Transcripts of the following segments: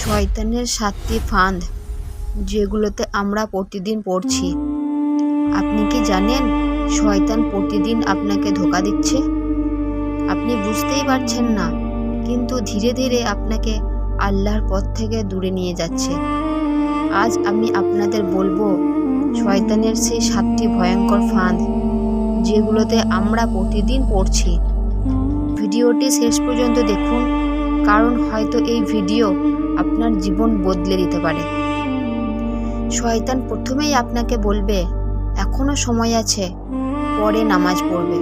শয়তানের 7টি ফাঁদ যেগুলোতে আমরা প্রতিদিন পড়ছি। আপনি কি জানেন শয়তান প্রতিদিন আপনাকে ধোঁকা দিচ্ছে? আপনি বুঝতেই পারছেন না, কিন্তু ধীরে ধীরে আপনাকে আল্লাহর পথ থেকে দূরে নিয়ে যাচ্ছে। আজ আমি আপনাদের বলবো শয়তানের সেই 7টি ভয়ঙ্কর ফাঁদ যেগুলোতে আমরা প্রতিদিন পড়ছি। ভিডিওটি শেষ পর্যন্ত দেখুন, কারণ হয়তো এই ভিডিও আপনার জীবন বদলে দিতে পারে। শয়তান প্রথমেই আপনাকে বলবে এখনো সময় আছে, পরে নামাজ পড়বে।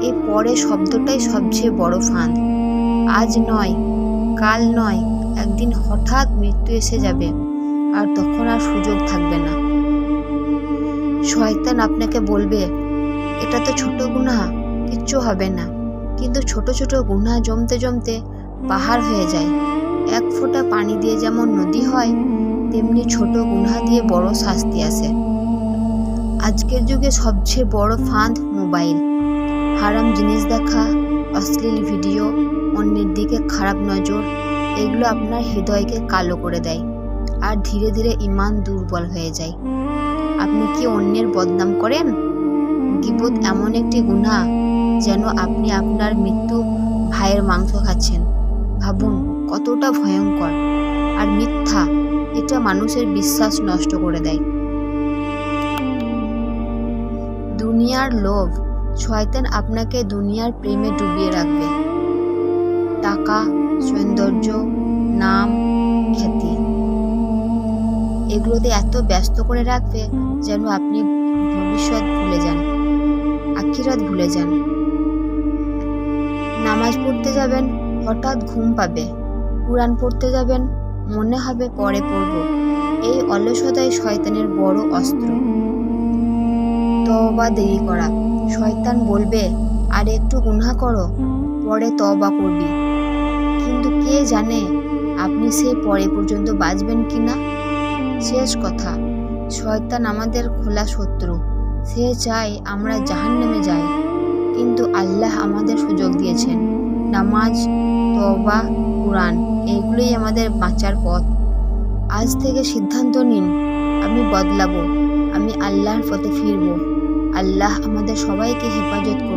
এই পরে শব্দটাই সবচেয়ে বড় ফাঁদ। আজ নয়, কাল নয়, একদিন হঠাৎ মৃত্যু এসে যাবে, আর তখন আর সুযোগ থাকবে না। শয়তান আপনাকে বলবে এটা তো ছোট গুনাহ, কিচ্ছু হবে না। কিন্তু ছোট ছোট গুনাহ জমতে জমতে পাহাড় হয়ে যায়। এক ফোঁটা পানি দিয়ে যেমন নদী হয়, তেমনি ছোট গুনাহ দিয়ে বড় শাস্তি আসে। আজকের যুগে সবচেয়ে বড় ফাঁদ মোবাইল। হারাম জিনিস দেখা, অশ্লীল ভিডিও, অন্যের দিকে খারাপ নজর, এগুলো আপনার হৃদয়কে কালো করে দেয়, আর ধীরে ধীরে ঈমান দুর্বল হয়ে যায়। আপনি কি অন্যের বদনাম করেন? গীবত এমন একটি গুনাহ যেন আপনি আপনার মৃত্যু ভাইয়ের মাংস খাচ্ছেন। ভাবুন কতটা ভয়ঙ্কর। আর মিথ্যা, এটা মানুষের বিশ্বাস নষ্ট করে দেয়। দুনিয়ার লোভ। শয়তান আপনাকে দুনিয়ার প্রেমে ডুবিয়ে রাখবে। টাকা, সৌন্দর্য, নাম, খ্যাতি, এগুলোতে এত ব্যস্ত করে রাখবে যেন আপনি ভবিষ্যৎ ভুলে যান, আখিরাত ভুলে যান। নামাজ পড়তে যাবেন, হঠাৎ ঘুম পাবে। কুরআন পড়তে যাবেন, মনে হবে পরে পড়ব। এই অলসতাই শয়তানের বড় অস্ত্র। তওবা দেরি করা। শয়তান বলবে আর একটু গুনাহ করো, পরে তওবা করবি। কিন্তু কে জানে আপনি সেই পরে পর্যন্ত বাঁচবেন কিনা। শেষ কথা, শয়তান আমাদের খোলা শত্রু। সে চায় আমরা জাহান্নামে যাই, কিন্তু আল্লাহ আমাদের সুযোগ দিয়েছেন। নামাজ, তওবা, কুরআন, এগুলোই আমাদের বাঁচার পথ। আজ থেকে সিদ্ধান্ত নিন, আমি বদলাবো, আমি আল্লাহর পথে ফিরবো। আল্লাহ আমাদের সবাইকে হেফাজত করুন।